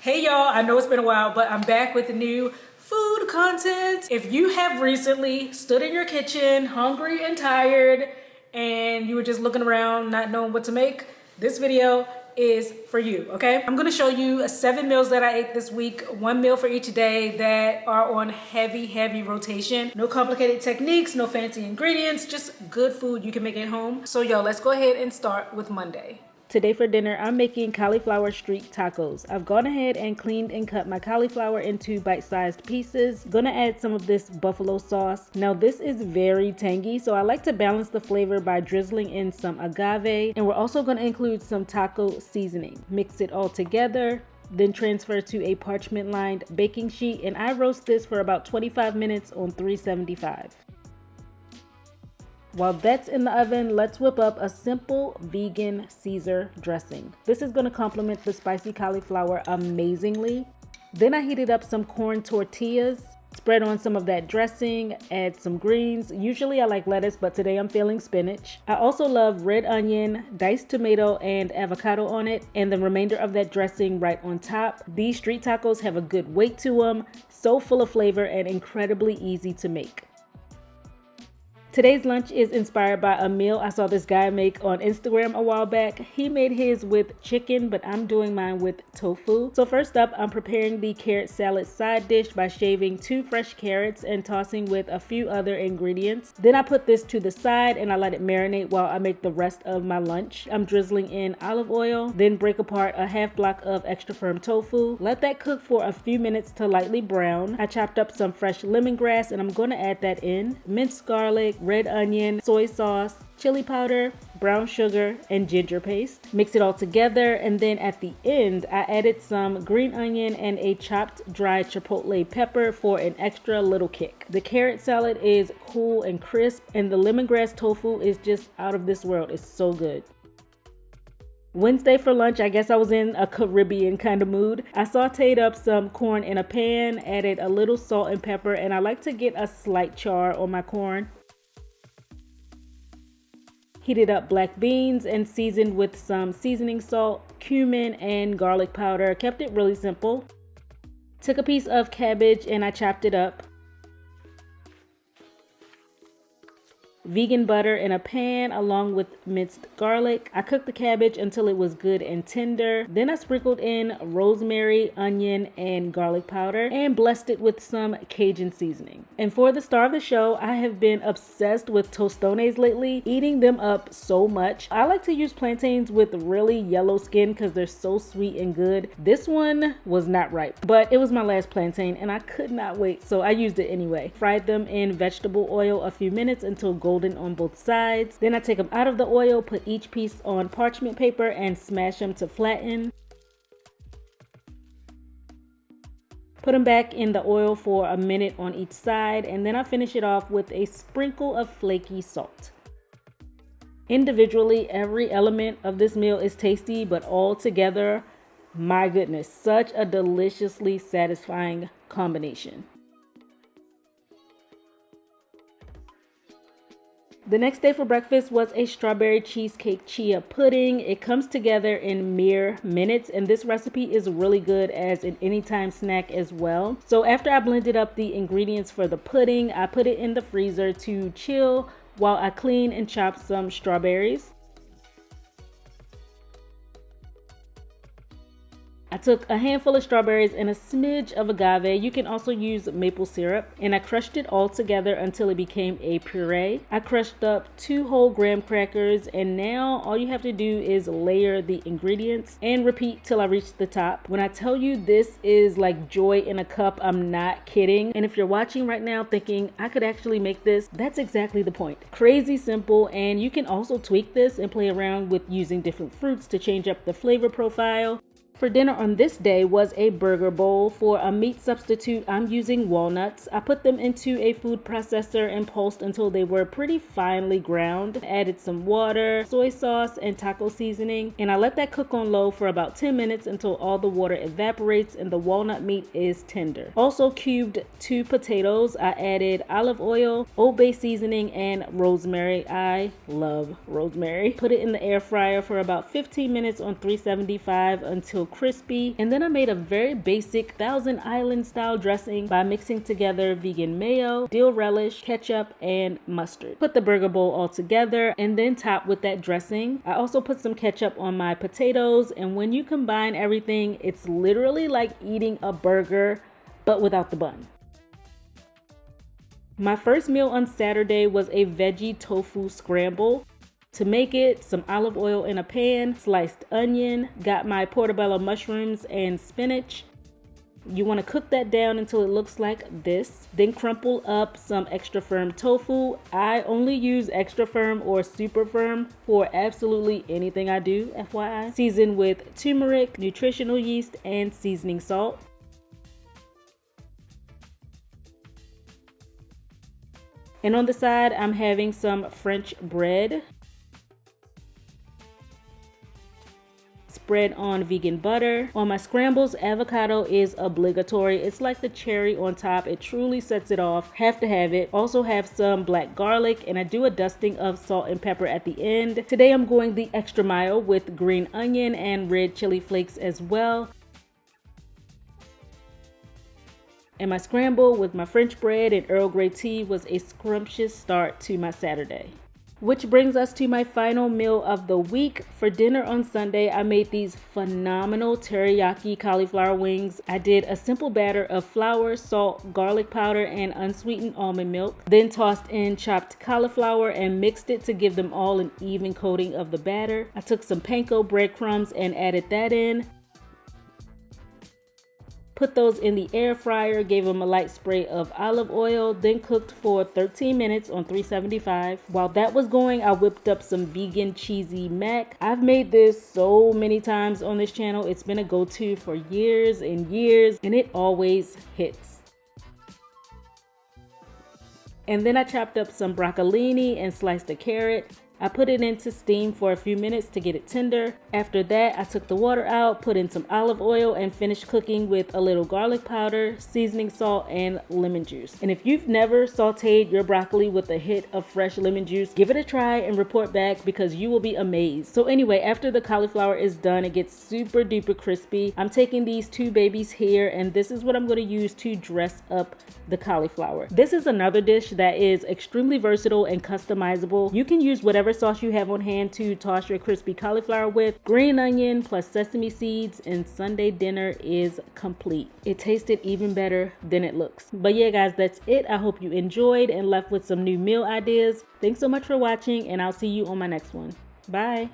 Hey y'all, I know it's been a while, but I'm back with the new food content. If you have recently stood in your kitchen, hungry and tired, and you were just looking around, not knowing what to make, this video is for you, okay? I'm gonna show you 7 meals that I ate this week, 1 meal for each day that are on heavy rotation. No complicated techniques, no fancy ingredients, just good food you can make at home. So yo, let's go ahead and start with Monday. Today for dinner, I'm making cauliflower street tacos. I've gone ahead and cleaned and cut my cauliflower into bite-sized pieces. Gonna add some of this buffalo sauce. Now this is very tangy, so I like to balance the flavor by drizzling in some agave. And we're also gonna include some taco seasoning. Mix it all together, then transfer to a parchment-lined baking sheet, and I roast this for about 25 minutes on 375. While that's in the oven, let's whip up a simple vegan Caesar dressing. This is going to complement the spicy cauliflower amazingly. Then I heated up some corn tortillas, spread on some of that dressing, add some greens. Usually I like lettuce, but today I'm feeling spinach. I also love red onion, diced tomato, and avocado on it, and the remainder of that dressing right on top. These street tacos have a good weight to them, so full of flavor and incredibly easy to make. Today's lunch is inspired by a meal I saw this guy make on Instagram a while back. He made his with chicken, but I'm doing mine with tofu. So first up, I'm preparing the carrot salad side dish by shaving 2 fresh carrots and tossing with a few other ingredients. Then I put this to the side and I let it marinate while I make the rest of my lunch. I'm drizzling in olive oil, then break apart a half block of extra firm tofu. Let that cook for a few minutes to lightly brown. I chopped up some fresh lemongrass and I'm going to add that in. Minced garlic, red onion, soy sauce, chili powder, brown sugar, and ginger paste. Mix it all together, and then at the end, I added some green onion and a chopped dry chipotle pepper for an extra little kick. The carrot salad is cool and crisp, and the lemongrass tofu is just out of this world. It's so good. Wednesday for lunch, I guess I was in a Caribbean kind of mood. I sauteed up some corn in a pan, added a little salt and pepper, and I like to get a slight char on my corn. Heated up black beans and seasoned with some seasoning salt, cumin, and garlic powder. Kept it really simple. Took a piece of cabbage and I chopped it up. Vegan butter in a pan along with minced garlic. I cooked the cabbage until it was good and tender. Then I sprinkled in rosemary, onion, and garlic powder and blessed it with some Cajun seasoning. And for the star of the show, I have been obsessed with tostones lately, eating them up so much. I like to use plantains with really yellow skin because they're so sweet and good. This one was not ripe, but it was my last plantain and I could not wait, so I used it anyway. Fried them in vegetable oil a few minutes until golden on both sides. Then I take them out of the oil, put each piece on parchment paper and smash them to flatten. Put them back in the oil for a minute on each side, and then I finish it off with a sprinkle of flaky salt. Individually, every element of this meal is tasty, but all together, my goodness, such a deliciously satisfying combination. The next day for breakfast was a strawberry cheesecake chia pudding. It comes together in mere minutes, and this recipe is really good as an anytime snack as well. So after I blended up the ingredients for the pudding, I put it in the freezer to chill while I clean and chop some strawberries. I took a handful of strawberries and a smidge of agave. You can also use maple syrup, and I crushed it all together until it became a puree. I crushed up 2 whole graham crackers, and now all you have to do is layer the ingredients and repeat till I reach the top. When I tell you this is like joy in a cup, I'm not kidding. And if you're watching right now thinking I could actually make this, that's exactly the point. Crazy simple, and you can also tweak this and play around with using different fruits to change up the flavor profile. For dinner on this day was a burger bowl. For a meat substitute, I'm using walnuts. I put them into a food processor and pulsed until they were pretty finely ground. Added some water, soy sauce, and taco seasoning, and I let that cook on low for about 10 minutes until all the water evaporates and the walnut meat is tender. Also cubed 2 potatoes. I added olive oil, Old Bay seasoning, and rosemary. I love rosemary. Put it in the air fryer for about 15 minutes on 375 until crispy. And then I made a very basic Thousand Island style dressing by mixing together vegan mayo, dill relish, ketchup, and mustard. Put the burger bowl all together and then top with that dressing. I also put some ketchup on my potatoes, and when you combine everything, it's literally like eating a burger but without the bun. My first meal on Saturday was a veggie tofu scramble. To make it, some olive oil in a pan, sliced onion, got my portobello mushrooms and spinach. You want to cook that down until it looks like this. Then crumple up some extra firm tofu. I only use extra firm or super firm for absolutely anything I do, FYI. Season with turmeric, nutritional yeast, and seasoning salt. And on the side, I'm having some French bread. Spread on vegan butter. On my scrambles, avocado is obligatory. It's like the cherry on top. It truly sets it off. Have to have it. Also have some black garlic, and I do a dusting of salt and pepper at the end. Today I'm going the extra mile with green onion and red chili flakes as well. And my scramble with my French bread and Earl Grey tea was a scrumptious start to my Saturday. Which brings us to my final meal of the week. For dinner on Sunday, I made these phenomenal teriyaki cauliflower wings. I did a simple batter of flour, salt, garlic powder, and unsweetened almond milk. Then tossed in chopped cauliflower and mixed it to give them all an even coating of the batter. I took some panko breadcrumbs and added that in. Put those in the air fryer, gave them a light spray of olive oil, then cooked for 13 minutes on 375. While that was going, I whipped up some vegan cheesy mac. I've made this so many times on this channel. It's been a go-to for years and years, and it always hits. And then I chopped up some broccolini and sliced a carrot. I put it into steam for a few minutes to get it tender. After that, I took the water out, put in some olive oil, and finished cooking with a little garlic powder, seasoning salt, and lemon juice. And if you've never sauteed your broccoli with a hit of fresh lemon juice, give it a try and report back because you will be amazed. So anyway, after the cauliflower is done, it gets super duper crispy. I'm taking these two babies here, and this is what I'm going to use to dress up the cauliflower. This is another dish that is extremely versatile and customizable. You can use whatever sauce you have on hand to toss your crispy cauliflower with. Green onion plus sesame seeds, and Sunday dinner is complete. It tasted even better than it looks. But yeah guys, that's it. I hope you enjoyed and left with some new meal ideas. Thanks so much for watching, and I'll see you on my next one. Bye.